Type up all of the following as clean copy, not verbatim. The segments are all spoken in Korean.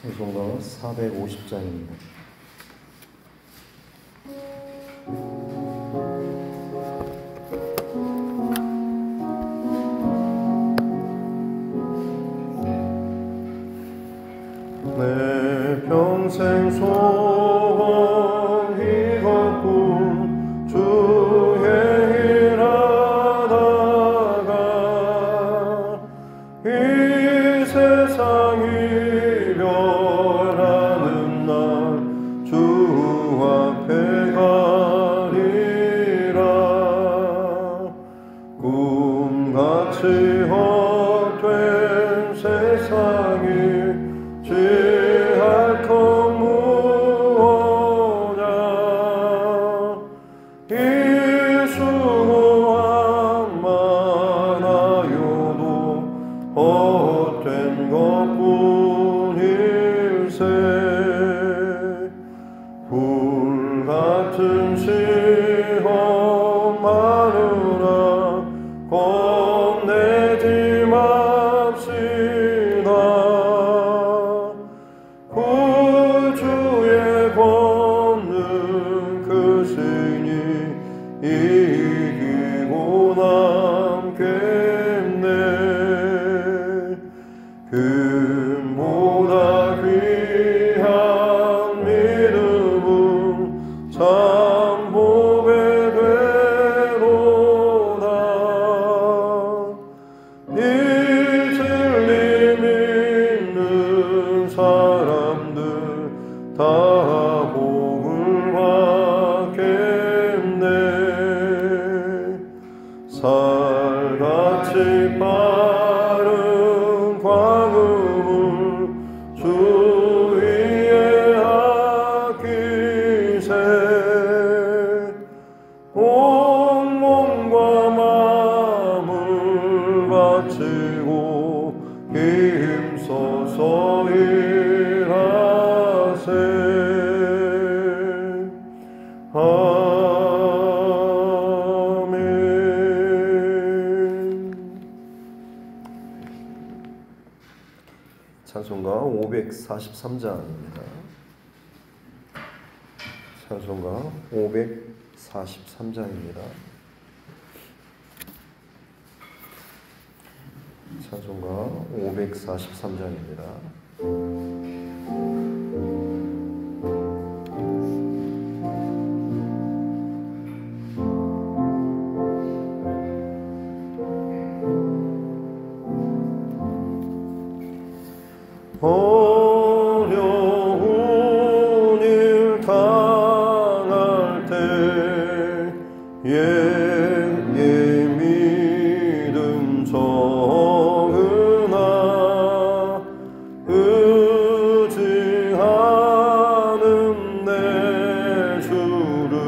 찬송가 450장입니다. 내 평생 소원 이것뿐 주의 일하다가 이 세상 이별하는 날 주 앞에 가리라. 꿈같이 헛된 세상이 취할 것 무엇냐. 이 수고한 많아요도 헛된 것뿐일세. 불같은 시험 마누라 겁내지 맙시다. 구주의 권능 크시니 이기고 남겠네. 금보다 귀한 믿음은 참 보배 되도다. 이 진리 믿는 사람들 다 복을 받겠네. 살같이 빠른 광음을 주 위에 아끼세. 온 몸과 마음을 바치고 힘써서 일하세. 아멘. 찬송가 543장입니다. 찬송가 543장입니다. 찬송가 543장입니다. 어려운 일 당할 때 믿음 정은아 의지하는 내 주를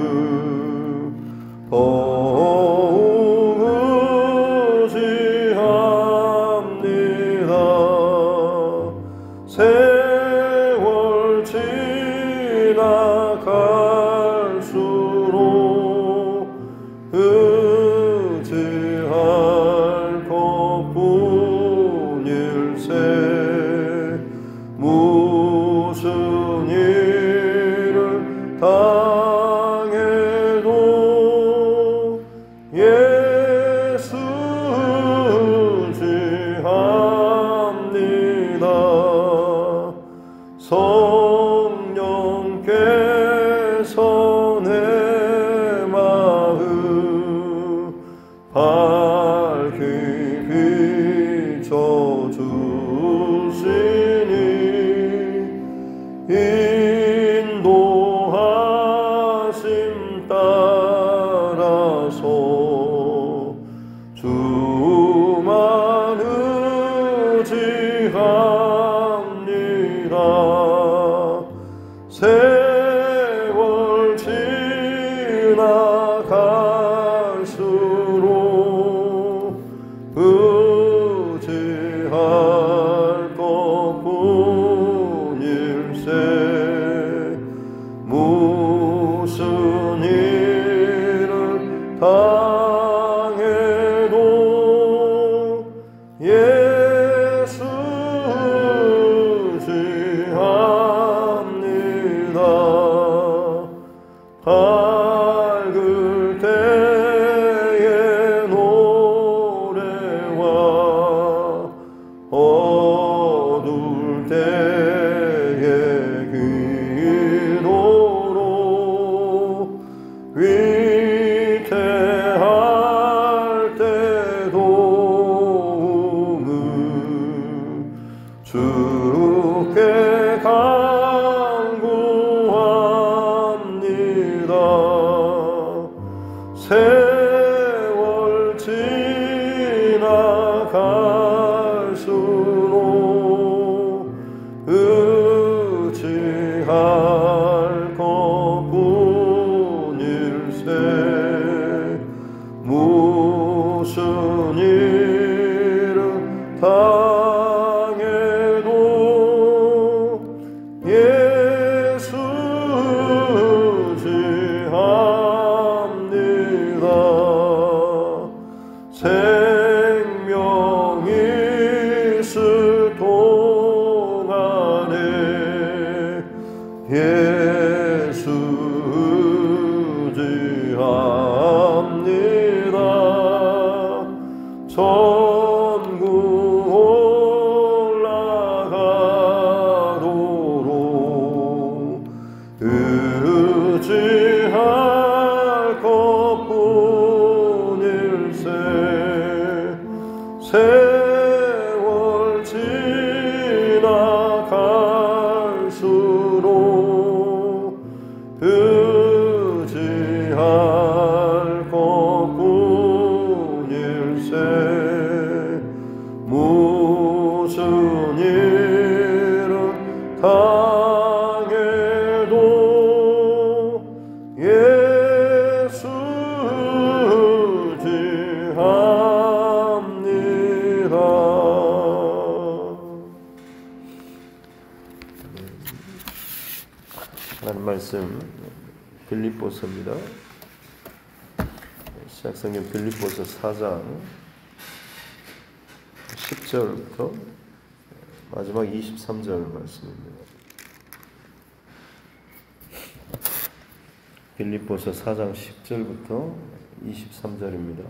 더욱 의지합니다. 세월 지나갈수록 의지할 것뿐일세. 무슨 일을 당해도 예수 의지합니다. 성령께서 내 마음 밝히 비춰주시니 인도하심 따라서 주만 의지합니다. 때의 기도로 위태할 때 도움을 주께 간구합니다. 세월 지나갈수록 의지할 것뿐일세. 무슨 일을 당해도 예수 지합니다. 생명이 있을 동안에 예수 지합니다. 천국 올라가도록 의지할 것뿐일세. 세월 지나갈수록 의지할 것뿐일세. 무슨 일을 당해도 예수 지합니다. 하나님 말씀 빌립보서입니다. 시작성경 빌립보서 4장 10절부터 마지막 23절 말씀입니다. 빌립보서 4장 10절부터 23절입니다.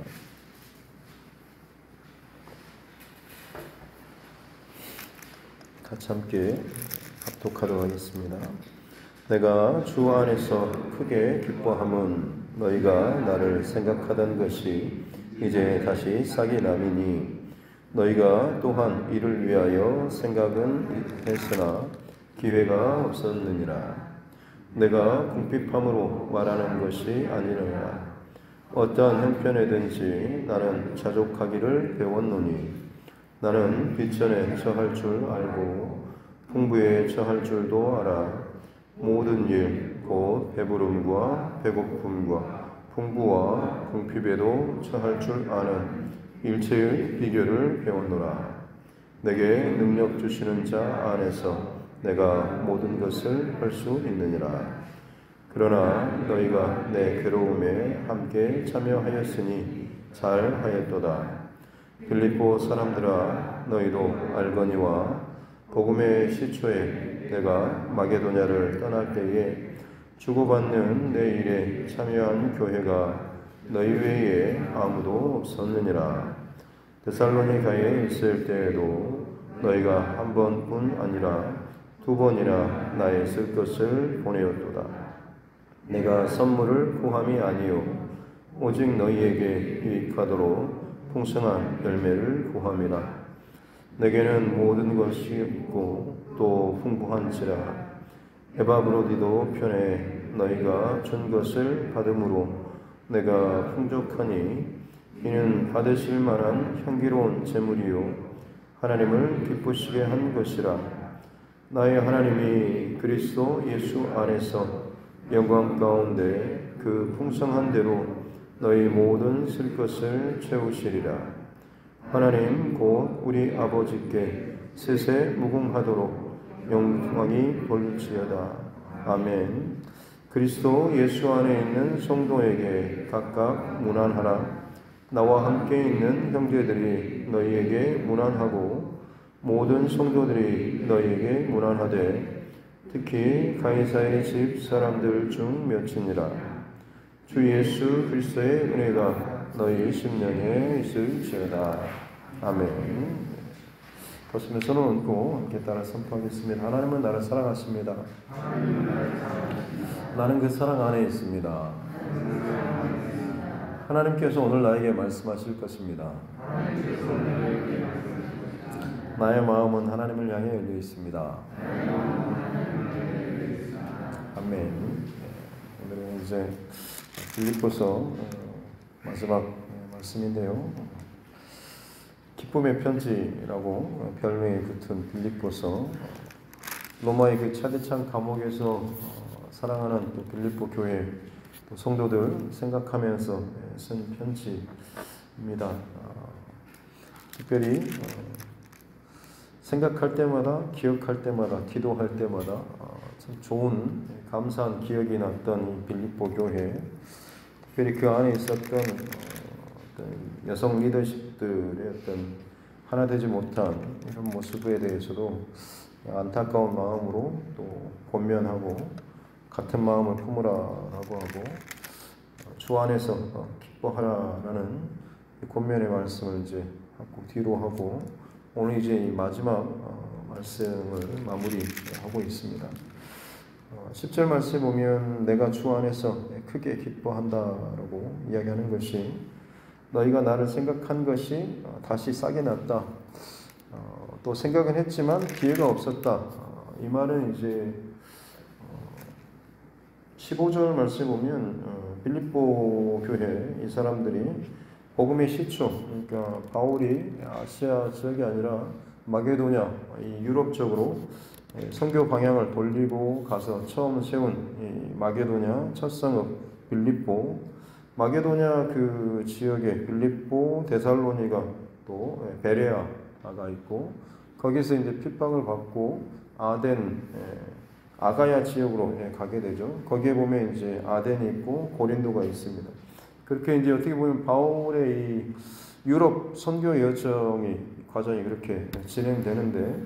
같이 함께 합독하도록 하겠습니다. 내가 주 안에서 크게 기뻐함은 너희가 나를 생각하던 것이 이제 다시 싹이 남이니 너희가 또한 이를 위하여 생각은 했으나 기회가 없었느니라. 내가 궁핍함으로 말하는 것이 아니느니라. 어떠한 형편에든지 나는 자족하기를 배웠노니 나는 비천에 처할 줄 알고 풍부에 처할 줄도 알아. 모든 일 곧 배부름과 배고픔과 풍부와 궁핍에도 처할 줄 아는 일체의 비결을 배웠노라. 내게 능력 주시는 자 안에서 내가 모든 것을 할 수 있느니라. 그러나 너희가 내 괴로움에 함께 참여하였으니 잘하였도다. 빌립보 사람들아, 너희도 알거니와 복음의 시초에 내가 마게도냐를 떠날 때에 주고받는 내 일에 참여한 교회가 너희 외에 아무도 없었느니라. 데살로니가에 있을 때에도 너희가 한 번뿐 아니라 두 번이나 나의 쓸 것을 보내었도다. 내가 선물을 구함이 아니요 오직 너희에게 유익하도록 풍성한 열매를 구함이라. 내게는 모든 것이 있고 또 풍부한지라. 에바브로디도 편에 너희가 준 것을 받음으로 내가 풍족하니 이는 받으실 만한 향기로운 제물이요 하나님을 기쁘시게 한 것이라. 나의 하나님이 그리스도 예수 안에서 영광 가운데 그 풍성한 대로 너희 모든 쓸 것을 채우시리라. 하나님 곧 우리 아버지께 세세 무궁하도록 영광이 돌지어다. 아멘. 그리스도 예수 안에 있는 성도에게 각각 문안하라. 나와 함께 있는 형제들이 너희에게 문안하고 모든 성도들이 너희에게 문안하되 특히 가이사의 집 사람들 중 몇이니라. 주 예수 그리스도의 은혜가 너희 심령에 있을지어다. 아멘. 보시면 손을 얹고 함께 따라 선포하겠습니다. 하나님은 나를 사랑하십니다. 나는 그 사랑 안에 있습니다. 하나님께서 오늘 나에게 말씀하실 것입니다. 나의 마음은 하나님을 향해 열려 있습니다. 아멘. 오늘은 이제 빌립보서 마지막 말씀인데요. 기쁨의 편지라고 별명이 붙은 빌립보서, 로마의 그 차디찬 감옥에서 사랑하는 또 빌립보 교회 또 성도들 생각하면서 쓴 편지입니다. 특별히 생각할 때마다, 기억할 때마다, 기도할 때마다 참 좋은 감사한 기억이 났던 이 빌립보 교회, 특별히 그 안에 있었던 여성 리더십들의 어떤 하나 되지 못한 이런 모습에 대해서도 안타까운 마음으로 또 권면하고 같은 마음을 품으라라고 하고 주 안에서 기뻐하라라는 권면의 말씀을 이제 꼭 뒤로 하고 오늘 이제 이 마지막 말씀을 마무리하고 있습니다. 10절 말씀에 보면 내가 주 안에서 크게 기뻐한다라고 이야기하는 것이 너희가 나를 생각한 것이 다시 싹이 났다. 또 생각은 했지만 기회가 없었다. 이 말은 이제 15절 말씀에 보면 빌립보 교회 이 사람들이 복음의 시초, 그러니까 바울이 아시아 지역이 아니라 마게도냐, 이 유럽 쪽으로 선교 방향을 돌리고 가서 처음 세운 이 마게도냐 첫 성읍 빌립보, 마게도냐 그 지역에 빌립보, 데살로니가 또 베레아가 있고 거기서 이제 핍박을 받고 아덴, 아가야 지역으로 가게 되죠. 거기에 보면 이제 아덴이 있고 고린도가 있습니다. 그렇게 이제 어떻게 보면 바울의 이 유럽 선교 여정이 과정이 그렇게 진행되는데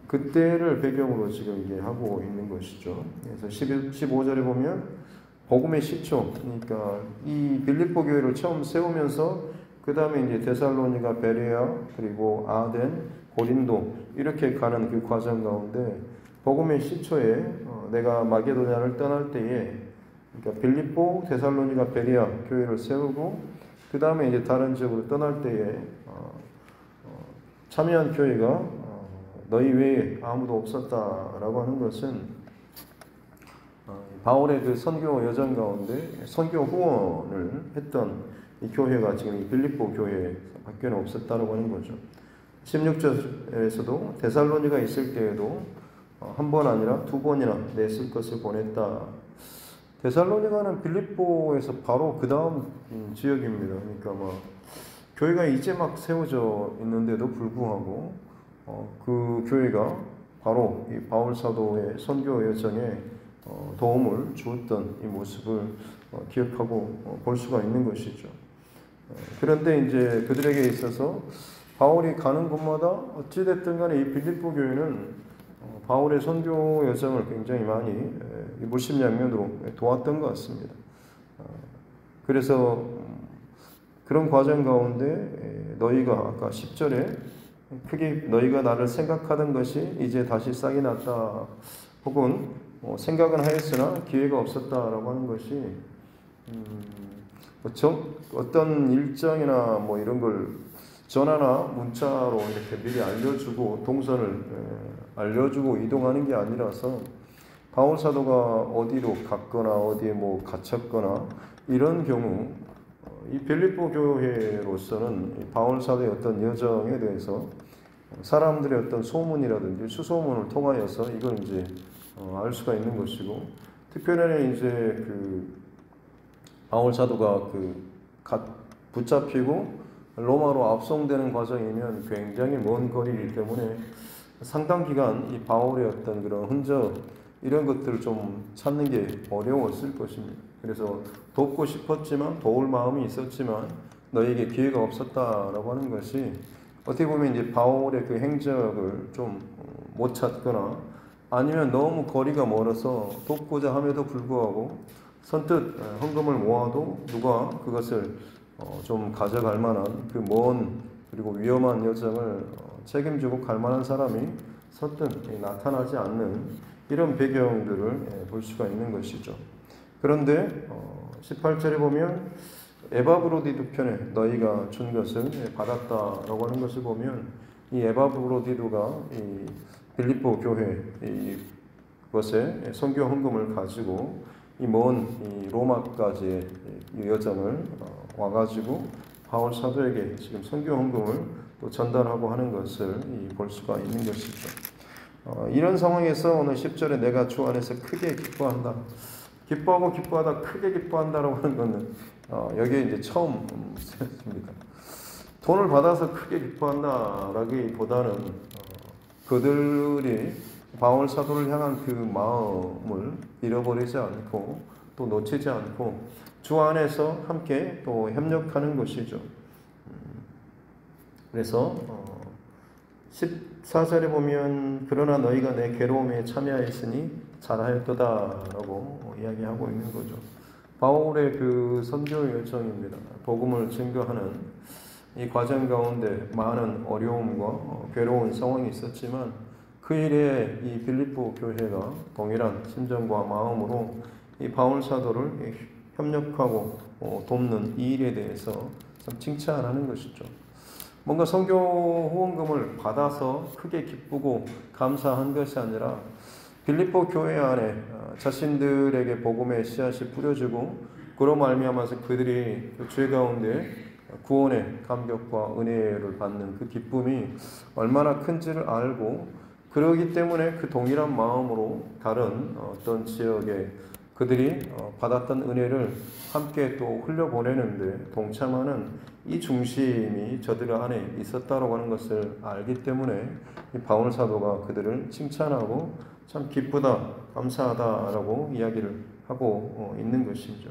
그때를 배경으로 지금 이게 하고 있는 것이죠. 그래서 15절에 보면 복음의 시초, 그러니까 이 빌립보 교회를 처음 세우면서 그 다음에 이제 데살로니가, 베레아, 그리고 아덴, 고린도 이렇게 가는 그 과정 가운데 복음의 시초에 내가 마게도냐를 떠날 때에 그러니까 빌립보, 데살로니가, 베레아 교회를 세우고 그 다음에 이제 다른 지역으로 떠날 때에 참여한 교회가 너희 외에 아무도 없었다라고 하는 것은 바울의 그 선교 여정 가운데 선교 후원을 했던 이 교회가 지금 이 빌립보 교회 밖에는 없었다고 하는 거죠. 16절에서도 데살로니가 있을 때에도 한 번 아니라 두 번이나 냈을 것을 보냈다. 데살로니가는 빌립보에서 바로 그 다음 지역입니다. 그러니까 교회가 이제 막 세워져 있는데도 불구하고 그 교회가 바로 이 바울 사도의 선교 여정에 도움을 주었던 이 모습을 기억하고 볼 수가 있는 것이죠. 그런데 이제 그들에게 있어서 바울이 가는 곳마다 어찌됐든 간에 이 빌립보 교회는 바울의 선교 여정을 굉장히 많이 물심양면으로 도왔던 것 같습니다. 그래서 그런 과정 가운데 너희가 아까 10절에 크게 너희가 나를 생각하던 것이 이제 다시 싹이 났다 혹은 생각은 하였으나 기회가 없었다라고 하는 것이 어떤 일정이나 뭐 이런 걸 전화나 문자로 이렇게 미리 알려주고 동선을 알려주고 이동하는 게 아니라서 바울 사도가 어디로 갔거나 어디에 뭐 갇혔거나 이런 경우 이 빌립보 교회로서는 바울 사도의 어떤 여정에 대해서 사람들의 어떤 소문이라든지 수소문을 통하여서 이걸 이제 알 수가 있는 것이고 특별히 이제 그 바울 사도가 붙잡히고 로마로 압송되는 과정이면 굉장히 먼 거리이기 때문에 상당 기간 이 바울의 어떤 그런 흔적 이런 것들을 좀 찾는 게 어려웠을 것입니다. 그래서 돕고 싶었지만 도울 마음이 있었지만 너에게 기회가 없었다라고 하는 것이 어떻게 보면 이제 바울의 그 행적을 좀 못 찾거나 아니면 너무 거리가 멀어서 돕고자 함에도 불구하고 선뜻 헌금을 모아도 누가 그것을 좀 가져갈 만한 그 먼 그리고 위험한 여정을 책임지고 갈 만한 사람이 선뜻 나타나지 않는 이런 배경들을 볼 수가 있는 것이죠. 그런데 18절에 보면 에바브로디도 편에 너희가 준 것을 받았다라고 하는 것을 보면 이 에바브로디도가 이 빌립보 교회 이것에 선교 헌금을 가지고 이 먼 로마까지의 여정을 와가지고 바울 사도에게 지금 선교 헌금을 또 전달하고 하는 것을 볼 수가 있는 것이죠. 이런 상황에서 오늘 10절에 내가 주 안에서 크게 기뻐한다. 기뻐하고 기뻐하다 크게 기뻐한다라고 하는 것은 여기에 이제 처음 쓰였습니다. 돈을 받아서 크게 기뻐한다라기보다는 그들이 바울 사도를 향한 그 마음을 잃어버리지 않고 또 놓치지 않고 주 안에서 함께 또 협력하는 것이죠. 그래서 14절에 보면 그러나 너희가 내 괴로움에 참여하였으니 잘하였도다라고 이야기하고 있는 거죠. 바울의 그 선교 열정입니다. 복음을 증거하는 이 과정 가운데 많은 어려움과 괴로운 상황이 있었지만 그 일에 이 빌립보 교회가 동일한 심정과 마음으로 이 바울 사도를 협력하고 돕는 이 일에 대해서 참 칭찬하는 것이죠. 뭔가 선교 후원금을 받아서 크게 기쁘고 감사한 것이 아니라 빌립보 교회 안에 자신들에게 복음의 씨앗이 뿌려지고 그로 말미암아서 그들이 죄 가운데 구원의 감격과 은혜를 받는 그 기쁨이 얼마나 큰지를 알고 그러기 때문에 그 동일한 마음으로 다른 어떤 지역에 그들이 받았던 은혜를 함께 또 흘려보내는데 동참하는 이 중심이 저들 안에 있었다고 하는 것을 알기 때문에 이 바울 사도가 그들을 칭찬하고 참 기쁘다, 감사하다라고 이야기를 하고 있는 것이죠.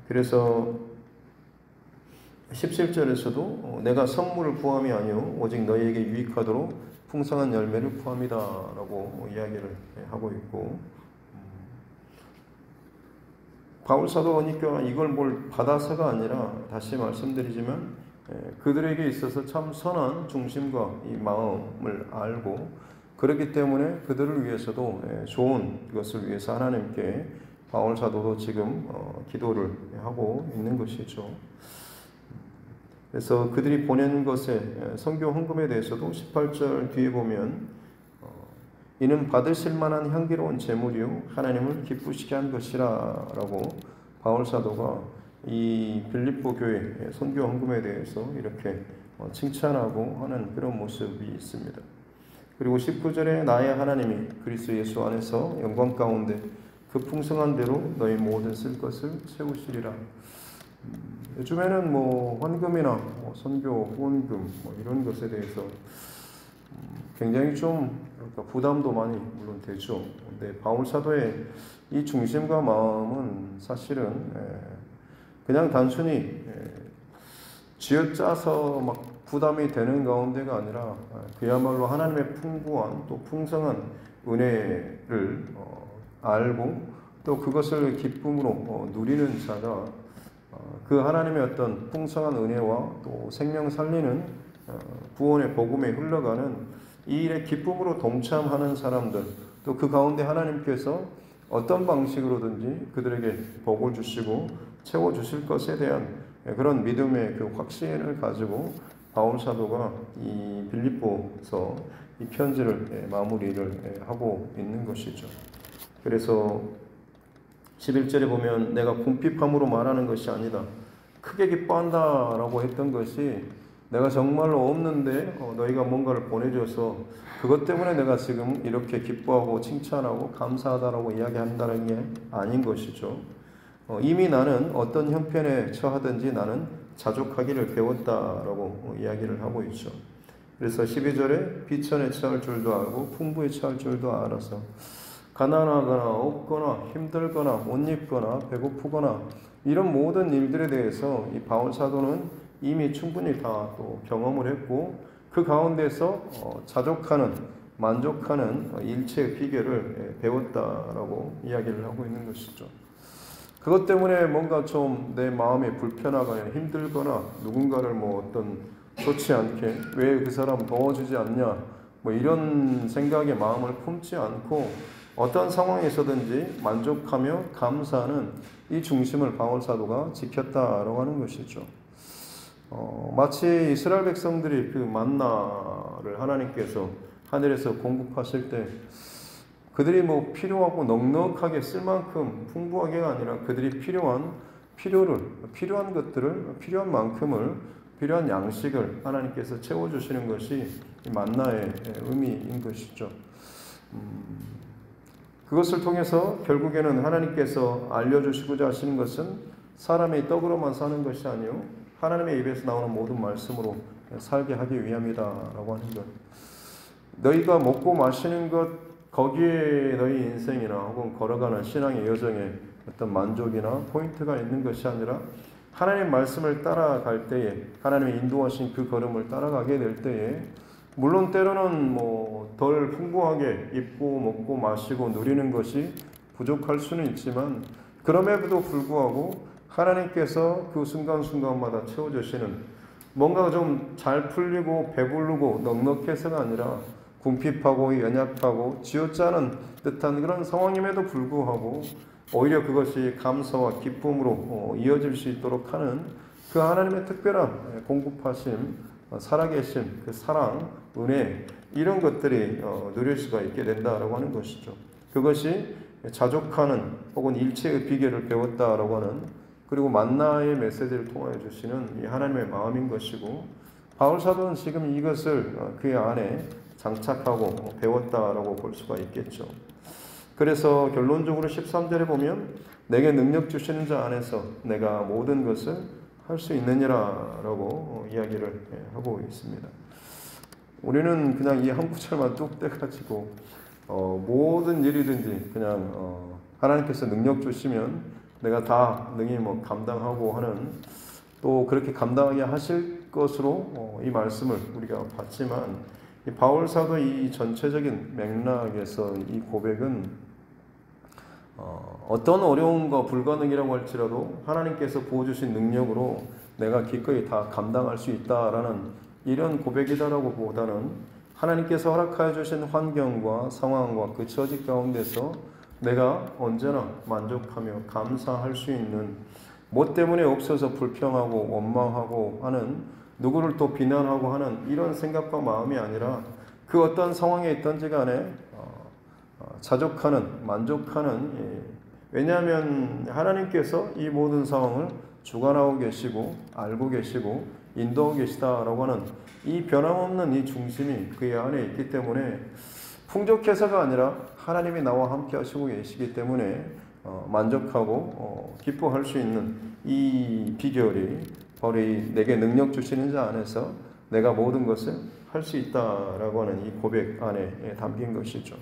그래서 17절에서도 내가 선물을 구함이 아니요 오직 너희에게 유익하도록 풍성한 열매를 구함이다라고 이야기를 하고 있고 바울 사도니까 이걸 뭘 받아서가 아니라 다시 말씀드리지만 그들에게 있어서 참 선한 중심과 이 마음을 알고 그렇기 때문에 그들을 위해서도 좋은 것을 위해서 하나님께 바울 사도도 지금 기도를 하고 있는 것이죠. 그래서 그들이 보낸 것에 선교 헌금에 대해서도 18절 뒤에 보면 이는 받으실 만한 향기로운 제물이요 하나님을 기쁘시게 한 것이라라고 바울 사도가 이 빌립보 교회 선교 헌금에 대해서 이렇게 칭찬하고 하는 그런 모습이 있습니다. 그리고 19절에 나의 하나님이 그리스도 예수 안에서 영광 가운데 그 풍성한 대로 너희 모든 쓸 것을 채우시리라. 요즘에는 헌금이나 선교 후원금 이런 것에 대해서 굉장히 좀 부담도 많이 물론 되죠. 근데 바울 사도의 이 중심과 마음은 사실은 그냥 단순히 쥐어짜서 막 부담이 되는 가운데가 아니라 그야말로 하나님의 풍부한 또 풍성한 은혜를 알고 또 그것을 기쁨으로 누리는 자가 그 하나님의 어떤 풍성한 은혜와 또 생명 살리는 구원의 복음에 흘러가는 이 일에 기쁨으로 동참하는 사람들 또 그 가운데 하나님께서 어떤 방식으로든지 그들에게 복을 주시고 채워주실 것에 대한 그런 믿음의 그 확신을 가지고 바울 사도가 이 빌립보서 이 편지를 마무리를 하고 있는 것이죠. 그래서 11절에 보면 내가 궁핍함으로 말하는 것이 아니다. 크게 기뻐한다라고 했던 것이 내가 정말로 없는데 너희가 뭔가를 보내줘서 그것 때문에 내가 지금 이렇게 기뻐하고 칭찬하고 감사하다라고 이야기한다는 게 아닌 것이죠. 이미 나는 어떤 형편에 처하든지 나는 자족하기를 배웠다라고 이야기를 하고 있죠. 그래서 12절에 비천에 처할 줄도 알고 풍부에 처할 줄도 알아서 가난하거나 없거나 힘들거나 못 입거나 배고프거나 이런 모든 일들에 대해서 이 바울 사도는 이미 충분히 다 또 경험을 했고 그 가운데서 자족하는 만족하는 일체의 비결을 배웠다라고 이야기를 하고 있는 것이죠. 그것 때문에 뭔가 좀 내 마음이 불편하거나 힘들거나 누군가를 어떤 좋지 않게 왜 그 사람 도와주지 않냐 뭐 이런 생각에 마음을 품지 않고 어떤 상황에서든지 만족하며 감사하는 이 중심을 바울 사도가 지켰다라고 하는 것이죠. 마치 이스라엘 백성들이 그 만나를 하나님께서 하늘에서 공급하실 때 그들이 뭐 필요하고 넉넉하게 쓸 만큼 풍부하게가 아니라 그들이 필요한 것들을 필요한 만큼을 필요한 양식을 하나님께서 채워주시는 것이 만나의 의미인 것이죠. 그것을 통해서 결국에는 하나님께서 알려주시고자 하시는 것은 사람의 떡으로만 사는 것이 아니요 하나님의 입에서 나오는 모든 말씀으로 살게 하기 위함이다라고 하는 것. 너희가 먹고 마시는 것 거기에 너희 인생이나 혹은 걸어가는 신앙의 여정에 어떤 만족이나 포인트가 있는 것이 아니라 하나님의 말씀을 따라갈 때에 하나님의 인도하신 그 걸음을 따라가게 될 때에 물론 때로는 뭐 덜 풍부하게 입고 먹고 마시고 누리는 것이 부족할 수는 있지만 그럼에도 불구하고 하나님께서 그 순간순간마다 채워주시는 뭔가 좀 잘 풀리고 배부르고 넉넉해서가 아니라 궁핍하고 연약하고 쥐어짜는 듯한 그런 상황임에도 불구하고 오히려 그것이 감사와 기쁨으로 이어질 수 있도록 하는 그 하나님의 특별한 공급하심, 살아계신 그 사랑, 은혜 이런 것들이 누릴 수가 있게 된다라고 하는 것이죠. 그것이 자족하는 혹은 일체의 비결을 배웠다라고 하는 그리고 만나의 메시지를 통하여 주시는 이 하나님의 마음인 것이고 바울 사도는 지금 이것을 그의 안에 장착하고 배웠다라고 볼 수가 있겠죠. 그래서 결론적으로 13절에 보면 내게 능력 주시는 자 안에서 내가 모든 것을 할 수 있느니라라고 이야기를 하고 있습니다. 우리는 그냥 이 한 구절만 뚝 떼가지고 모든 일이든지 그냥 하나님께서 능력 주시면 내가 다 능히 뭐 감당하고 하는 또 그렇게 감당하게 하실 것으로 이 말씀을 우리가 봤지만 이 바울 사도 이 전체적인 맥락에서 이 고백은 어떤 어려움과 불가능이라고 할지라도 하나님께서 부어주신 능력으로 내가 기꺼이 다 감당할 수 있다라는 이런 고백이다라고 보다는 하나님께서 허락하여 주신 환경과 상황과 그 처지 가운데서 내가 언제나 만족하며 감사할 수 있는 뭐 때문에 없어서 불평하고 원망하고 하는 누구를 또 비난하고 하는 이런 생각과 마음이 아니라 그 어떤 상황에 있든지 간에 자족하는 만족하는 왜냐하면 하나님께서 이 모든 상황을 주관하고 계시고 알고 계시고 인도하고 계시다라고 하는 이 변함없는 이 중심이 그의 안에 있기 때문에 풍족해서가 아니라 하나님이 나와 함께 하시고 계시기 때문에 만족하고 기뻐할 수 있는 이 비결이 바로 이 내게 능력 주시는 자 안에서 내가 모든 것을 할 수 있다라고 하는 이 고백 안에 담긴 것이죠.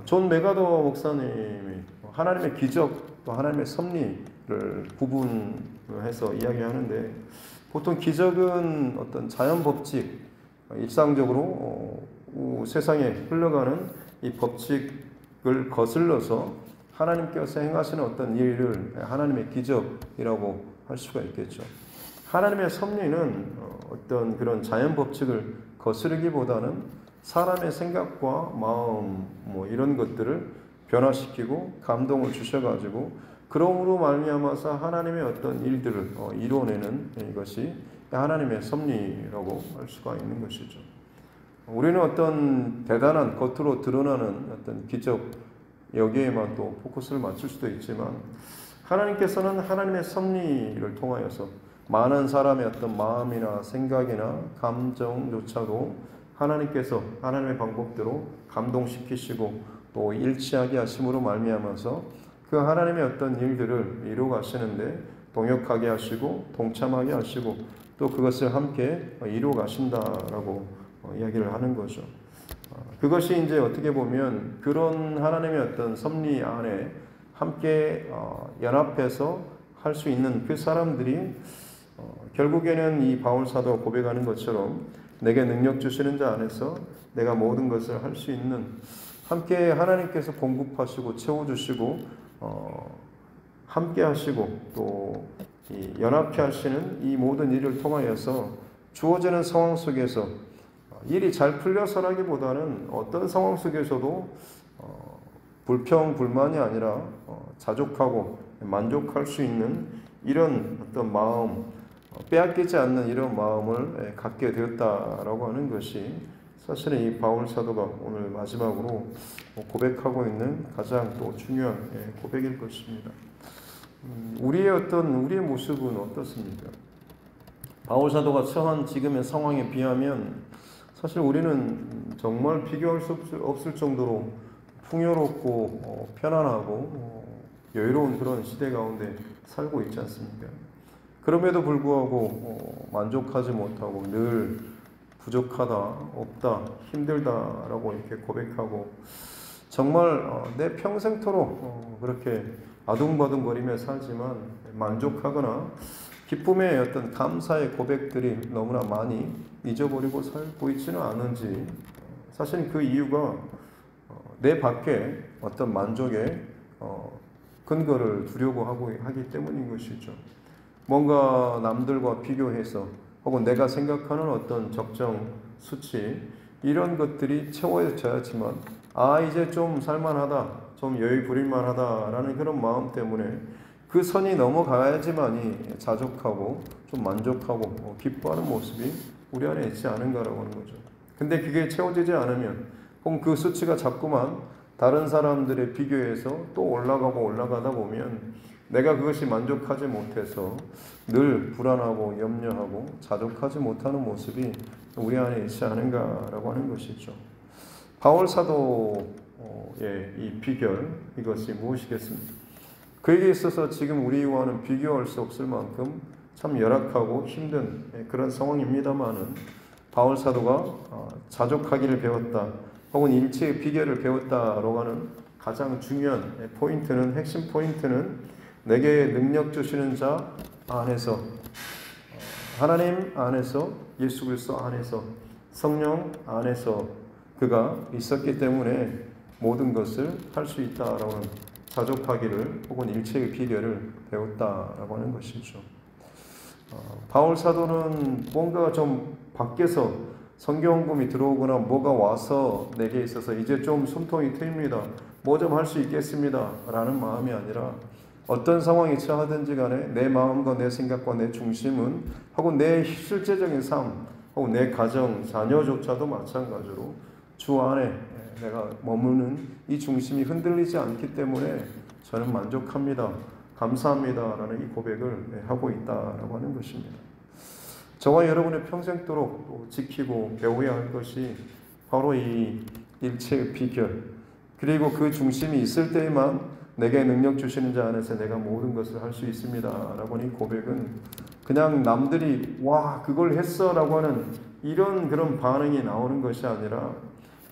존 메가더 목사님이 하나님의 기적 또 하나님의 섭리를 구분해서 이야기하는데 보통 기적은 어떤 자연 법칙, 일상적으로 세상에 흘러가는 이 법칙을 거슬러서 하나님께서 행하시는 어떤 일을 하나님의 기적이라고 할 수가 있겠죠. 하나님의 섭리는 어떤 그런 자연 법칙을 거스르기보다는 사람의 생각과 마음 뭐 이런 것들을 변화시키고 감동을 주셔가지고 그러므로 말미암아서 하나님의 어떤 일들을 이루어내는 이것이 하나님의 섭리라고 할 수가 있는 것이죠. 우리는 어떤 대단한 겉으로 드러나는 어떤 기적 여기에만 또 포커스를 맞출 수도 있지만 하나님께서는 하나님의 섭리를 통하여서 많은 사람의 어떤 마음이나 생각이나 감정조차도 하나님께서 하나님의 방법대로 감동시키시고 또 일치하게 하심으로 말미암아서 그 하나님의 어떤 일들을 이루어 가시는데 동역하게 하시고 동참하게 하시고 또 그것을 함께 이루어 가신다라고 이야기를 하는 거죠. 그것이 이제 어떻게 보면 그런 하나님의 어떤 섭리 안에 함께 연합해서 할 수 있는 그 사람들이 결국에는 이 바울 사도가 고백하는 것처럼 내게 능력 주시는 자 안에서 내가 모든 것을 할 수 있는 함께 하나님께서 공급하시고 채워주시고 함께 하시고 또 연합케 하시는 이 모든 일을 통하여서 주어지는 상황 속에서 일이 잘 풀려서라기보다는 어떤 상황 속에서도 불평, 불만이 아니라 자족하고 만족할 수 있는 이런 어떤 마음, 빼앗기지 않는 이런 마음을 갖게 되었다라고 하는 것이 사실은 이 바울 사도가 오늘 마지막으로 고백하고 있는 가장 또 중요한 고백일 것입니다. 우리의 모습은 어떻습니까? 바울 사도가 처한 지금의 상황에 비하면 사실 우리는 정말 비교할 수 없을 정도로 풍요롭고 편안하고 여유로운 그런 시대 가운데 살고 있지 않습니까? 그럼에도 불구하고 만족하지 못하고 늘 부족하다, 없다, 힘들다라고 이렇게 고백하고 정말 내 평생토록 그렇게 아둥바둥거리며 살지만 만족하거나 기쁨의 어떤 감사의 고백들이 너무나 많이 잊어버리고 살고 있지는 않은지 사실 그 이유가 내 밖에 어떤 만족의 근거를 두려고 하기 때문인 것이죠. 뭔가 남들과 비교해서 혹은 내가 생각하는 어떤 적정 수치 이런 것들이 채워져야지만 이제 좀 살만하다, 좀 여유 부릴만하다라는 그런 마음 때문에 그 선이 넘어가야지만이 자족하고 좀 만족하고 기뻐하는 모습이 우리 안에 있지 않은가라고 하는 거죠. 근데 그게 채워지지 않으면 혹은 그 수치가 자꾸만 다른 사람들에 비교해서 또 올라가다 보면 내가 그것이 만족하지 못해서 늘 불안하고 염려하고 자족하지 못하는 모습이 우리 안에 있지 않은가라고 하는 것이죠. 바울 사도의 이 비결, 이것이 무엇이겠습니까? 그에게 있어서 지금 우리와는 비교할 수 없을 만큼 참 열악하고 힘든 그런 상황입니다만은 바울 사도가 자족하기를 배웠다 혹은 일체의 비결을 배웠다라고 하는 가장 중요한 포인트는, 핵심 포인트는 내게 능력 주시는 자 안에서, 하나님 안에서, 예수 그리스도 안에서, 성령 안에서 그가 있었기 때문에 모든 것을 할 수 있다라고 하는 자족하기를 혹은 일체의 비결을 배웠다라고 하는 것이죠. 바울 사도는 뭔가 좀 밖에서 성경금이 들어오거나 뭐가 와서 내게 있어서 이제 좀 숨통이 트입니다. 뭐 좀 할 수 있겠습니다. 라는 마음이 아니라 어떤 상황이 처하든지 간에 내 마음과 내 생각과 내 중심은 혹은 내 실제적인 삶 혹은 내 가정, 자녀조차도 마찬가지로 주 안에 내가 머무는 이 중심이 흔들리지 않기 때문에 저는 만족합니다. 감사합니다. 라는 이 고백을 하고 있다라고 하는 것입니다. 저와 여러분의 평생도록 지키고 배워야 할 것이 바로 이 일체의 비결, 그리고 그 중심이 있을 때에만 내게 능력 주시는 자 안에서 내가 모든 것을 할 수 있습니다. 라고 하는 이 고백은 그냥 남들이 와 그걸 했어 라고 하는 이런 그런 반응이 나오는 것이 아니라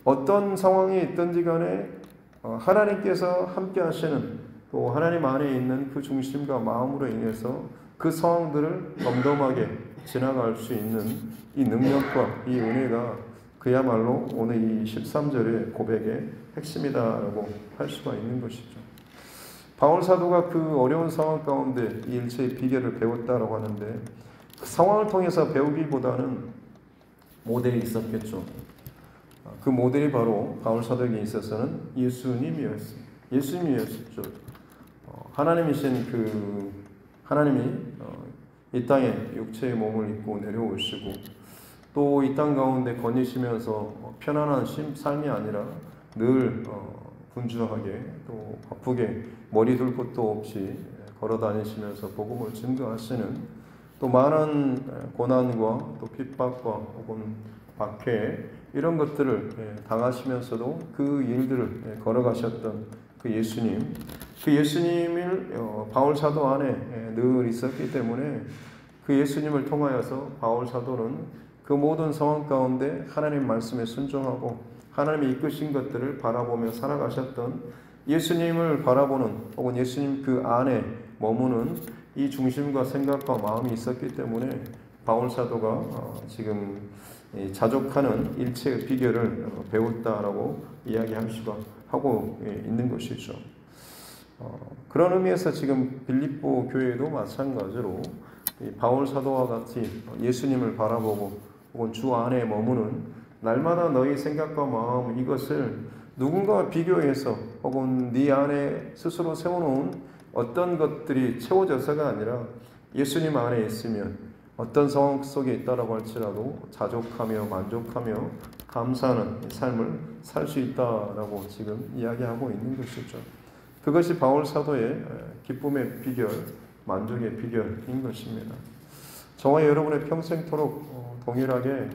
어떤 상황이 있든지 간에 하나님께서 함께 하시는 또 하나님 안에 있는 그 중심과 마음으로 인해서 그 상황들을 덤덤하게 지나갈 수 있는 이 능력과 이 은혜가 그야말로 오늘 이 13절의 고백의 핵심이다라고 할 수가 있는 것이죠. 바울 사도가 그 어려운 상황 가운데 이 일체의 비결을 배웠다라고 하는데 그 상황을 통해서 배우기보다는 모델이 있었겠죠. 그 모델이 바로 바울 사도에게 있어서는 예수님이었습니다. 예수님이었죠. 하나님이 이 땅에 육체의 몸을 입고 내려오시고 또 이 땅 가운데 거니시면서 편안한 삶이 아니라 늘 분주하게 또 바쁘게 머리 둘 곳도 없이 걸어 다니시면서 복음을 증거하시는 또 많은 고난과 또 핍박과 혹은 박해 이런 것들을 당하시면서도 그 일들을 걸어가셨던 그 예수님을 바울 사도 안에 늘 있었기 때문에 그 예수님을 통하여서 바울 사도는 그 모든 상황 가운데 하나님 말씀에 순종하고 하나님이 이끄신 것들을 바라보며 살아가셨던 예수님을 바라보는 혹은 예수님 그 안에 머무는 이 중심과 생각과 마음이 있었기 때문에 바울 사도가 지금 자족하는 일체의 비결을 배웠다라고 이야기할 수가 하고 있는 것이죠. 그런 의미에서 지금 빌립보 교회도 마찬가지로 이 바울 사도와 같이 예수님을 바라보고 혹은 주 안에 머무는 날마다 너희 생각과 마음 이것을 누군가와 비교해서 혹은 네 안에 스스로 세워놓은 어떤 것들이 채워져서가 아니라 예수님 안에 있으면 어떤 상황 속에 있다라고 할지라도 자족하며 만족하며 감사하는 삶을 살 수 있다라고 지금 이야기하고 있는 것이죠. 그것이 바울 사도의 기쁨의 비결, 만족의 비결인 것입니다. 저와 여러분의 평생토록 동일하게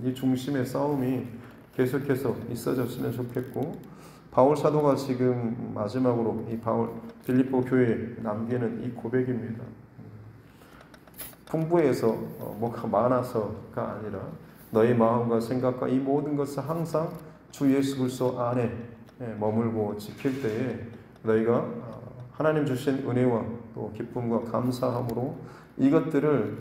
이 중심의 싸움이 계속해서 있어졌으면 좋겠고, 바울 사도가 지금 마지막으로 이 빌립보 교회에 남기는 이 고백입니다. 풍부해서 뭐가 많아서가 아니라 너의 마음과 생각과 이 모든 것을 항상 주 예수 그리스도 안에 머물고 지킬 때에 너희가 하나님 주신 은혜와 또 기쁨과 감사함으로 이것들을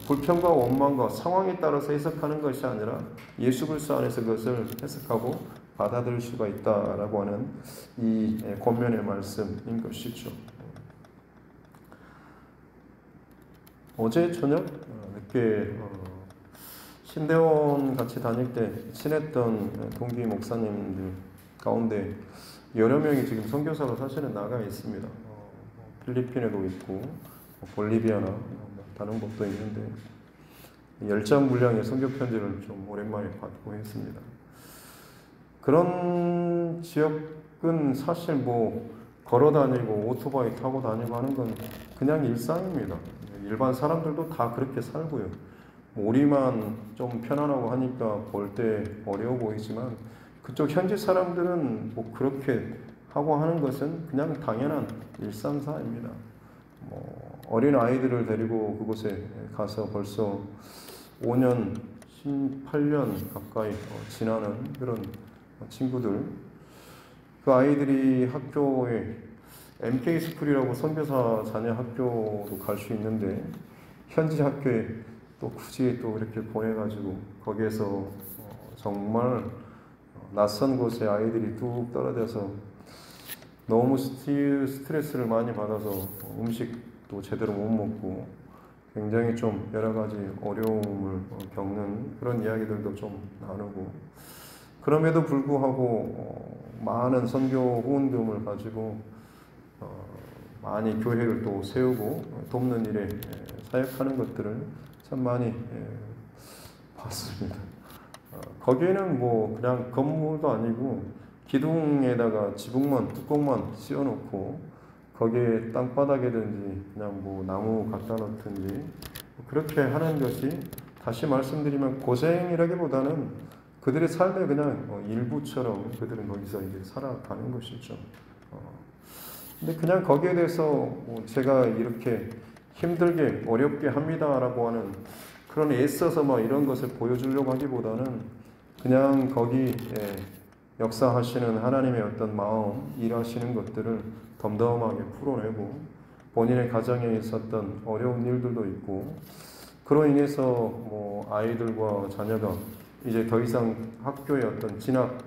불평과 원망과 상황에 따라서 해석하는 것이 아니라 예수 그리스도 안에서 그것을 해석하고 받아들일 수가 있다라고 하는 이 권면의 말씀인 것이죠. 어제 저녁 늦게 신대원 같이 다닐 때 친했던 동기 목사님들 가운데 여러 명이 지금 선교사로 사실은 나가 있습니다. 필리핀에도 있고 볼리비아나 다른 곳도 있는데 열장 분량의 선교 편지를 좀 오랜만에 받고 했습니다. 그런 지역은 사실 뭐 걸어 다니고 오토바이 타고 다니고 하는 건 그냥 일상입니다. 일반 사람들도 다 그렇게 살고요. 우리만 좀 편안하고 하니까 볼 때 어려워 보이지만 그쪽 현지 사람들은 뭐 그렇게 하고 하는 것은 그냥 당연한 일상사입니다. 어린 아이들을 데리고 그곳에 가서 벌써 5년, 18년 가까이 지나는 그런 친구들, 그 아이들이 학교에 MK 스쿨이라고 선교사 자녀 학교도 갈 수 있는데 현지 학교에 또 굳이 또 이렇게 보내가지고 거기에서 정말 낯선 곳에 아이들이 뚝 떨어져서 너무 스트레스를 많이 받아서 음식도 제대로 못 먹고 굉장히 좀 여러 가지 어려움을 겪는 그런 이야기들도 좀 나누고, 그럼에도 불구하고 많은 선교 후원금을 가지고 많이 교회를 또 세우고 돕는 일에 사역하는 것들을 참 많이 봤습니다. 거기에는 뭐 그냥 건물도 아니고 기둥에다가 지붕만 뚜껑만 씌워놓고 거기에 땅바닥에든지 그냥 뭐 나무 갖다 놓든지 그렇게 하는 것이, 다시 말씀드리면 고생이라기보다는 그들의 삶의 그냥 일부처럼 그들은 거기서 이제 살아가는 것이죠. 근데 그냥 거기에 대해서 제가 이렇게 힘들게 어렵게 합니다라고 하는 그런 애써서 막 이런 것을 보여주려고 하기보다는 그냥 거기에 역사하시는 하나님의 어떤 마음, 일하시는 것들을 덤덤하게 풀어내고 본인의 가정에 있었던 어려운 일들도 있고, 그로 인해서 뭐 아이들과 자녀가 이제 더 이상 학교의 어떤 진학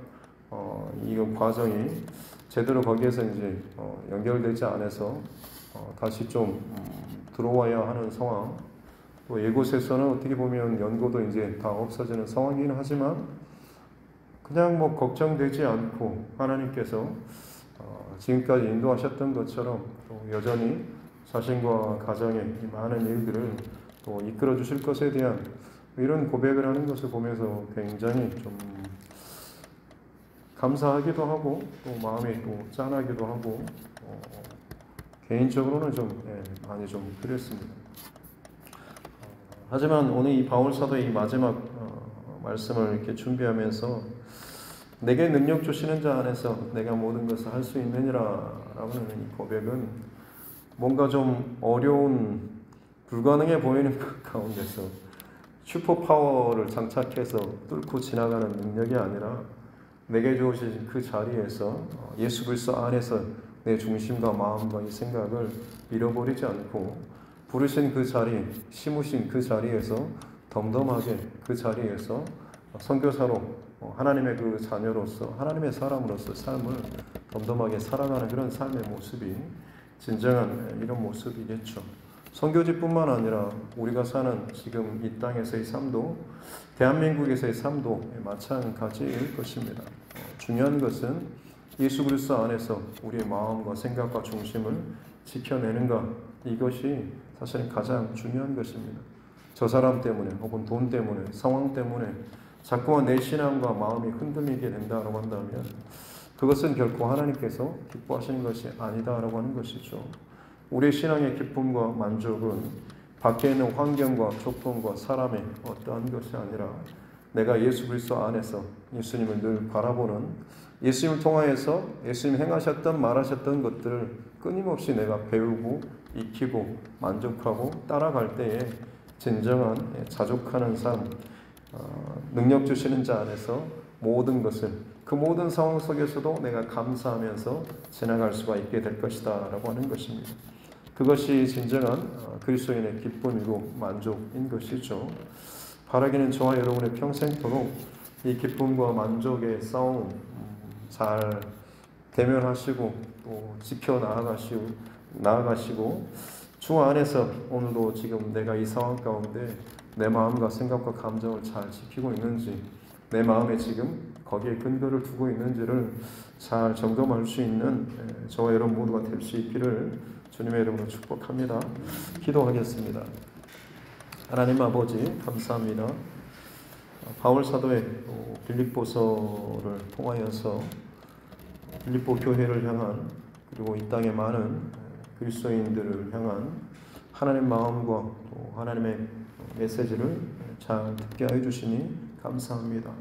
이 과정이 제대로 거기에서 이제 연결되지 않아서 다시 좀 들어와야 하는 상황, 또 이곳에서는 어떻게 보면 연고도 이제 다 없어지는 상황이긴 하지만 그냥 뭐 걱정되지 않고 하나님께서 지금까지 인도하셨던 것처럼 또 여전히 자신과 가정의 많은 일들을 또 이끌어 주실 것에 대한 이런 고백을 하는 것을 보면서 굉장히 좀 감사하기도 하고 또 마음이 또 짠하기도 하고 개인적으로는 좀 많이 좀 그랬습니다. 하지만 오늘 이 바울 사도의 이 마지막 말씀을 이렇게 준비하면서 내게 능력 주시는 자 안에서 내가 모든 것을 할 수 있느니라라고 하는 이 고백은 뭔가 좀 어려운 불가능해 보이는 것 가운데서 슈퍼파워를 장착해서 뚫고 지나가는 능력이 아니라 내게 주어진 그 자리에서 예수 그리스도 안에서 내 중심과 마음과 이 생각을 잃어버리지 않고 부르신 그 자리, 심으신 그 자리에서 덤덤하게 그 자리에서 선교사로 하나님의 그 자녀로서 하나님의 사람으로서 삶을 덤덤하게 살아가는 그런 삶의 모습이 진정한 이런 모습이겠죠. 선교지뿐만 아니라 우리가 사는 지금 이 땅에서의 삶도, 대한민국에서의 삶도 마찬가지일 것입니다. 중요한 것은 예수 그리스도 안에서 우리의 마음과 생각과 중심을 지켜내는가, 이것이 사실은 가장 중요한 것입니다. 저 사람 때문에 혹은 돈 때문에 상황 때문에 자꾸만 내 신앙과 마음이 흔들리게 된다고 한다면 그것은 결코 하나님께서 기뻐하시는 것이 아니다라고 하는 것이죠. 우리의 신앙의 기쁨과 만족은 밖에 있는 환경과 조건과 사람의 어떠한 것이 아니라 내가 예수 그리스도 안에서 예수님을 늘 바라보는, 예수님을 통하여서 예수님 행하셨던 말하셨던 것들을 끊임없이 내가 배우고 익히고 만족하고 따라갈 때에 진정한 자족하는 삶, 능력 주시는 자 안에서 모든 것을, 그 모든 상황 속에서도 내가 감사하면서 지나갈 수가 있게 될 것이다 라고 하는 것입니다. 그것이 진정한 그리스도인의 기쁨이고 만족인 것이죠. 바라기는 저와 여러분의 평생토록 이 기쁨과 만족의 싸움 잘 대면하시고 또 지켜 나아가시고 주 안에서 오늘도 지금 내가 이 상황 가운데 내 마음과 생각과 감정을 잘 지키고 있는지, 내 마음에 지금 거기에 근거를 두고 있는지를 잘 점검할 수 있는 저와 여러분 모두가 될 수 있기를 주님의 이름으로 축복합니다. 기도하겠습니다. 하나님 아버지 감사합니다. 바울 사도의 빌립보서를 통하여서 빌립보 교회를 향한, 그리고 이 땅의 많은 그리스도인들을 향한 하나님의 마음과 또 하나님의 메시지를 잘 듣게 하여 주시니 감사합니다.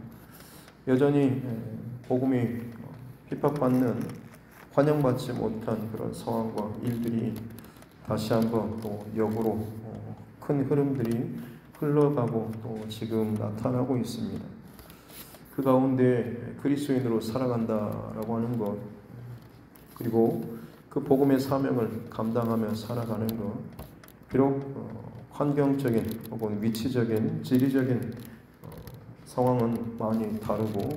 여전히 복음이 핍박받는, 환영받지 못한 그런 상황과 일들이 다시 한번 또 역으로 큰 흐름들이 흘러가고 또 지금 나타나고 있습니다. 그 가운데 그리스도인으로 살아간다라고 하는 것, 그리고 그 복음의 사명을 감당하며 살아가는 것, 비록 환경적인 혹은 위치적인, 지리적인 상황은 많이 다르고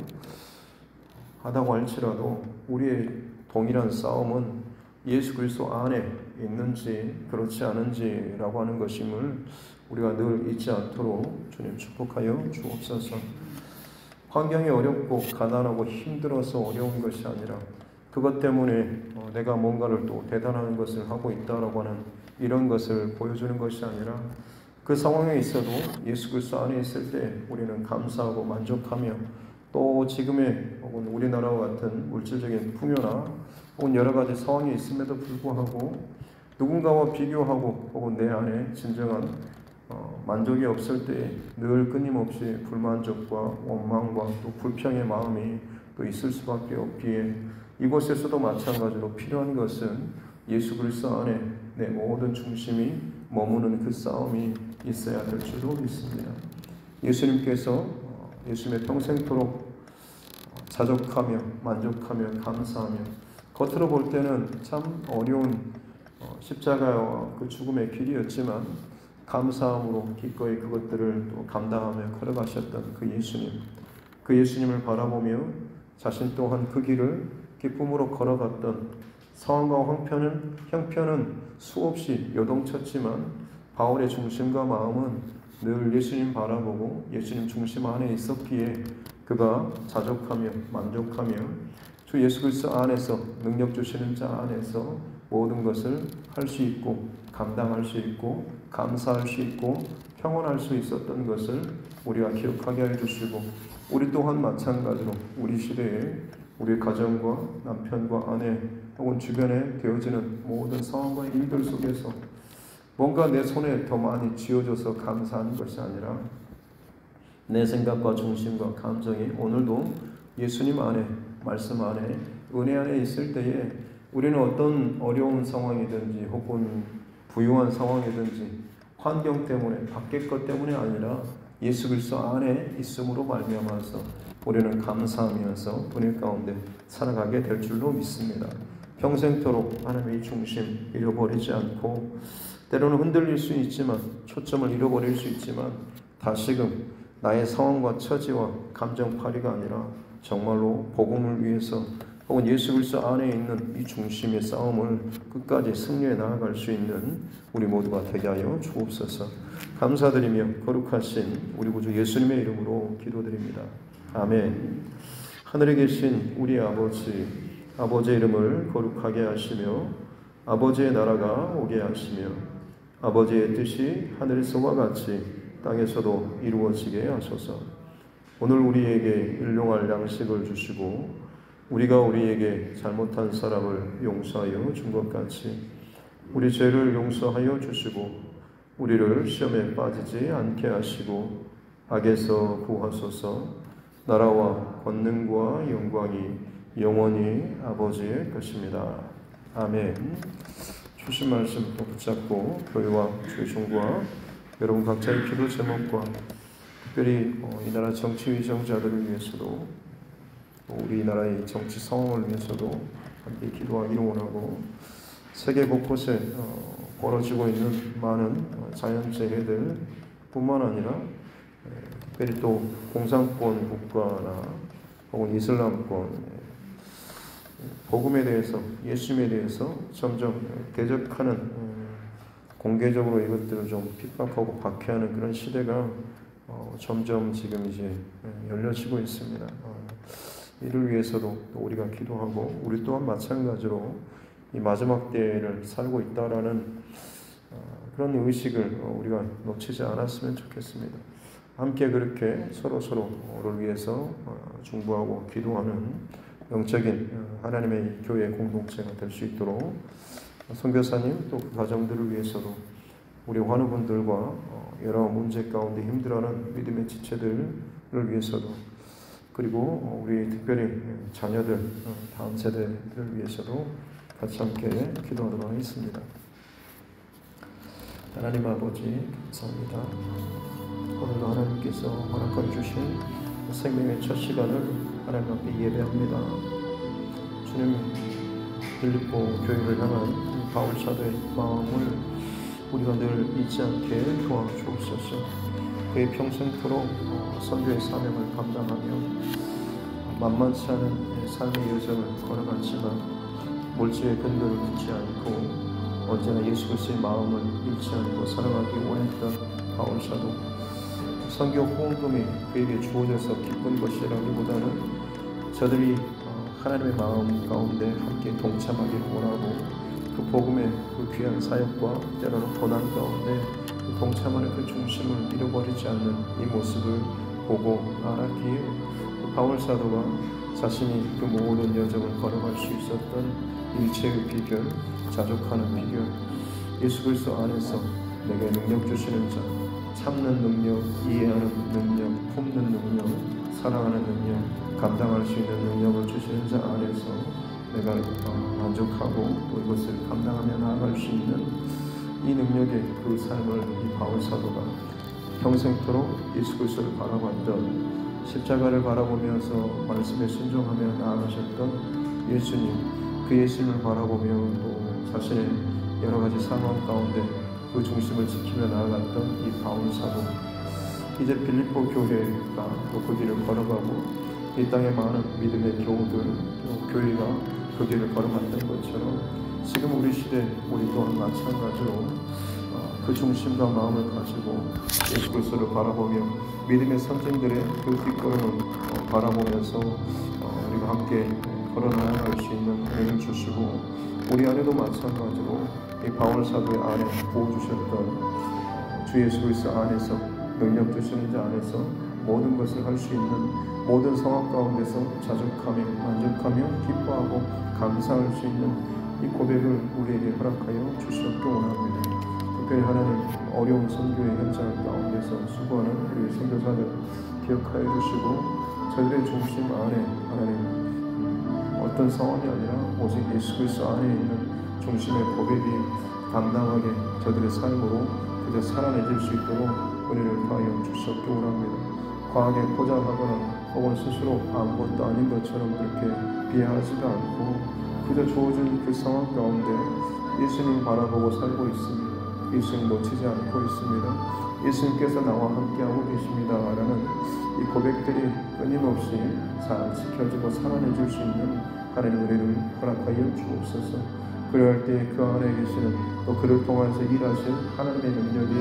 하다고 할지라도 우리의 동일한 싸움은 예수 그리스도 안에 있는지 그렇지 않은지라고 하는 것임을 우리가 늘 잊지 않도록 주님 축복하여 주옵소서. 환경이 어렵고 가난하고 힘들어서 어려운 것이 아니라 그것 때문에 내가 뭔가를 또 대단한 것을 하고 있다라고 하는 이런 것을 보여주는 것이 아니라 그 상황에 있어도 예수 그리스도 안에 있을 때 우리는 감사하고 만족하며 또 지금의 혹은 우리나라와 같은 물질적인 풍요나 혹은 여러 가지 상황이 있음에도 불구하고 누군가와 비교하고 혹은 내 안에 진정한 만족이 없을 때 늘 끊임없이 불만족과 원망과 또 불평의 마음이 또 있을 수밖에 없기에 이곳에서도 마찬가지로 필요한 것은 예수 그리스도 안에 내 모든 중심이 머무는 그 싸움이 있어야 될 줄로 믿습니다. 예수님께서 예수님의 평생토록 자족하며 만족하며 감사하며 겉으로 볼 때는 참 어려운 십자가와 그 죽음의 길이었지만 감사함으로 기꺼이 그것들을 또 감당하며 걸어가셨던 그 예수님을 바라보며 자신 또한 그 길을 기쁨으로 걸어갔던 상황과 형편은 수없이 요동쳤지만 바울의 중심과 마음은 늘 예수님 바라보고 예수님 중심 안에 있었기에 그가 자족하며 만족하며 주 예수 그리스도 안에서 능력 주시는 자 안에서 모든 것을 할 수 있고 감당할 수 있고 감사할 수 있고 평온할 수 있었던 것을 우리가 기억하게 해주시고 우리 또한 마찬가지로 우리 시대에 우리 가정과 남편과 아내 혹은 주변에 되어지는 모든 상황과 일들 속에서 뭔가 내 손에 더 많이 쥐어져서 감사하는 것이 아니라 내 생각과 중심과 감정이 오늘도 예수님 안에, 말씀 안에, 은혜 안에 있을 때에 우리는 어떤 어려운 상황이든지 혹은 부유한 상황이든지 환경 때문에 밖의 것 때문에 아니라 예수 그리스도 안에 있음으로 말미암아서 우리는 감사하면서 은혜 가운데 살아가게 될 줄로 믿습니다. 평생토록 하나님의 중심 잃어버리지 않고 때로는 흔들릴 수 있지만 초점을 잃어버릴 수 있지만 다시금 나의 상황과 처지와 감정파리가 아니라 정말로 복음을 위해서 혹은 예수 그리스도 안에 있는 이 중심의 싸움을 끝까지 승리해 나아갈 수 있는 우리 모두가 되게 하여 주옵소서. 감사드리며 거룩하신 우리 구주 예수님의 이름으로 기도드립니다. 아멘. 하늘에 계신 우리 아버지, 아버지의 이름을 거룩하게 하시며 아버지의 나라가 오게 하시며 아버지의 뜻이 하늘에서와 같이 땅에서도 이루어지게 하소서. 오늘 우리에게 일용할 양식을 주시고 우리가 우리에게 잘못한 사람을 용서하여 준 것 같이 우리 죄를 용서하여 주시고 우리를 시험에 빠지지 않게 하시고 악에서 구하소서. 나라와 권능과 영광이 영원히 아버지의 것입니다. 아멘. 주신 말씀 붙잡고 교회와 주의 종과 여러분 각자의 기도 제목과 특별히 이 나라 정치 위정자들을 위해서도 우리나라의 정치 상황을 위해서도 함께 기도하기를 원하고 세계 곳곳에 벌어지고 있는 많은 자연재해들 뿐만 아니라 특별히 또 공산권 국가나 혹은 이슬람권 복음에 대해서 예수님에 대해서 점점 대적하는 공개적으로 이것들을 좀 핍박하고 박해하는 그런 시대가 점점 지금 이제 열려지고 있습니다. 이를 위해서도 또 우리가 기도하고 우리 또한 마찬가지로 이 마지막 때를 살고 있다라는 그런 의식을 우리가 놓치지 않았으면 좋겠습니다. 함께 그렇게 서로를 위해서 중보하고 기도하는 영적인 하나님의 교회 공동체가 될 수 있도록 선교사님 또 그 가정들을 위해서도 우리 환우분들과 여러 문제 가운데 힘들어하는 믿음의 지체들을 위해서도 그리고 우리 특별히 자녀들 다음 세대를 위해서도 같이 함께 기도하도록 하겠습니다. 하나님 아버지 감사합니다. 오늘도 하나님께서 허락해 주신 생명의 첫 시간을 하나님 앞에 예배합니다. 주님 빌립보 교회를 향한 바울 사도의 마음을 우리가 늘 잊지 않게 도와주옵소서. 그의 평생토록 선교의 사명을 감당하며 만만치 않은 삶의 여정을 걸어갔지만 물질의 근거를 두지 않고 언제나 예수 그리스도의 마음을 잃지 않고 사랑하기 원했던 바울 사도. 선교 후원금이 그에게 주어져서 기쁜 것이라기보다는 저들이 하나님의 마음 가운데 함께 동참하기를 원하고 그 복음의 그 귀한 사역과 때로는 고난 가운데 그 동참하는 그 중심을 잃어버리지 않는 이 모습을 보고 알았기에 바울 사도가 자신이 그 모든 여정을 걸어갈 수 있었던 일체의 비결, 자족하는 비결, 예수 그리스도 안에서 내게 능력 주시는 자, 참는 능력, 이해하는 능력, 품는 능력, 사랑하는 능력, 감당할 수 있는 능력을 주시는 자 안에서 내가 만족하고 또 이것을 감당하며 나아갈 수 있는 이 능력의 그 삶을 이 바울 사도가 평생토록 예수 그리스도를 바라봤던 십자가를 바라보면서 말씀에 순종하며 나아가셨던 예수님, 그 예수님을 바라보며 또 자신의 여러 가지 상황 가운데 그 중심을 지키며 나아갔던 이 바울 사도. 이제 빌립보 교회가 또 그 길을 걸어가고 이 땅에 많은 믿음의 교우들, 또 교회가 그 길을 걸어갔던 것처럼 지금 우리 시대 우리 또한 마찬가지로 그 중심과 마음을 가지고 예수 그리스도를 바라보며 믿음의 선생들의 그 뒷걸음을 바라보면서 우리가 함께 걸어나갈 수 있는 은혜를 주시고 우리 안에도 마찬가지로 이 바울 사도의 안에 부어주셨던 주 예수 그리스도 안에서 능력 주시는 자 안에서 모든 것을 할 수 있는 모든 상황 가운데서 자족하며 만족하며 기뻐하고 감사할 수 있는 이 고백을 우리에게 허락하여 주시옵기 원합니다. 특별히 하나님 어려운 선교의 현장 가운데서 수고하는 우리 선교사들 기억하여 주시고 저들의 중심 안에 하나님 어떤 상황이 아니라 오직 예수 그리스도 안에 있는 중심의 고백이 당당하게 저들의 삶으로 그저 살아내질 수 있도록 은혜를 더하여 주시옵기 원합니다. 과하게 포장하거나 혹은 스스로 아무것도 아닌 것처럼 그렇게 비하하지도 않고 그저 주어진 그 상황 가운데 예수님 바라보고 살고 있습니다. 예수님 놓치지 않고 있습니다. 예수님께서 나와 함께하고 계십니다 라는 이 고백들이 끊임없이 잘 지켜지고 살아내줄 수 있는 하나님 은혜를 허락하여 주옵소서. 그럴 때 그 안에 계시는 또 그를 통해서 일하신 하나님의 능력이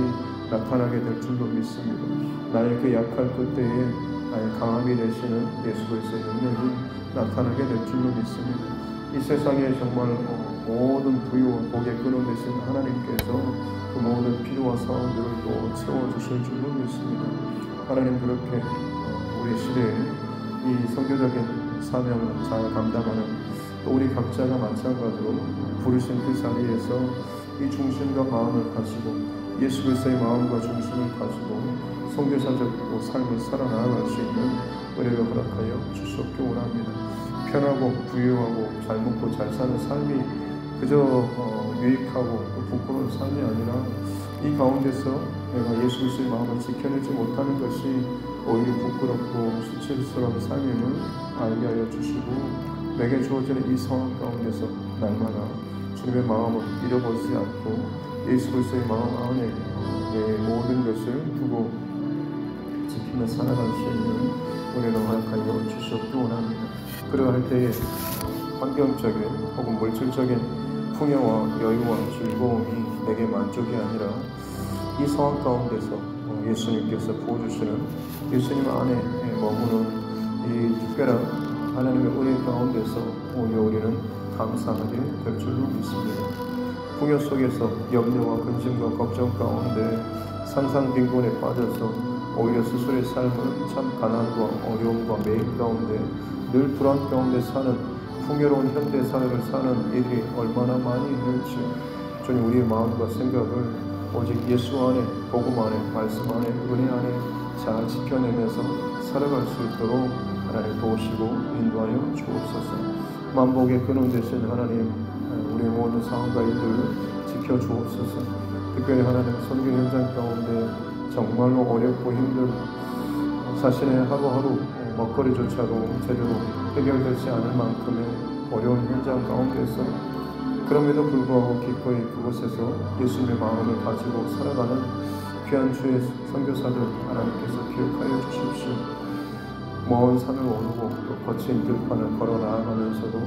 나타나게 될 줄로 믿습니다. 나의 그 약할 그때에 나의 강함이 되시는 예수 그리스도의 능력이 나타나게 될 줄로 믿습니다. 이 세상에 정말 모든 부유와 복의 근원 되신 하나님께서 그 모든 필요와 사원들을 또 채워주실 줄로 믿습니다. 하나님 그렇게 우리 시대에 이 선교적인 사명을 잘 감당하는 또 우리 각자가 마찬가지로 부르신 그 자리에서 이 중심과 마음을 가지고 예수 그리스도의 마음과 중심을 가지고 선교사적 삶을 살아나갈 수 있는 은혜를 허락하여 주시옵기 원합니다. 편하고 부유하고 잘 먹고 잘 사는 삶이 그저 유익하고 또 부끄러운 삶이 아니라 이 가운데서 내가 예수 그리스도의 마음을 지켜내지 못하는 것이 오히려 부끄럽고 수치스러운 삶임을 알게 하여 주시고 내게 주어지는 이 상황 가운데서 날마다 주님의 마음을 잃어버리지 않고 예수 그리스도의 마음 안에 내 모든 것을 두고 지키며 살아갈 수 있는 은혜를 허락하여 주시옵기 원합니다. 그러할 때에 환경적인 혹은 물질적인 풍요와 여유와 즐거움이 내게 만족이 아니라 이 상황 가운데서 예수님께서 부어주시는 예수님 안에 머무는 이 특별한 하나님의 은혜 가운데서 오히려 우리는 감사하게 될 줄로 믿습니다. 풍요 속에서 염려와 근심과 걱정 가운데 산상빈곤에 빠져서 오히려 스스로의 삶을 참 가난과 어려움과 매일 가운데 늘 불안 가운데 사는 풍요로운 현대 사회를 사는 이들이 얼마나 많이 있는지 주님 우리의 마음과 생각을 오직 예수 안에 복음 안에 말씀 안에 은혜 안에 잘 지켜내면서 살아갈 수 있도록 하나님 도우시고 인도하여 주옵소서. 만복의 근원 되신 하나님 우리의 모든 상황과 일들을 지켜주옵소서. 특별히 하나님 선교 현장 가운데 정말로 어렵고 힘든 자신의 하루하루 먹거리조차도 제대로 해결되지 않을 만큼의 어려운 현장 가운데서 그럼에도 불구하고 기꺼이 그곳에서 예수님의 마음을 가지고 살아가는 귀한 주의 선교사들 하나님께서 기억하여 주십시오. 먼 산을 오르고 또 거친 들판을 걸어 나아가면서도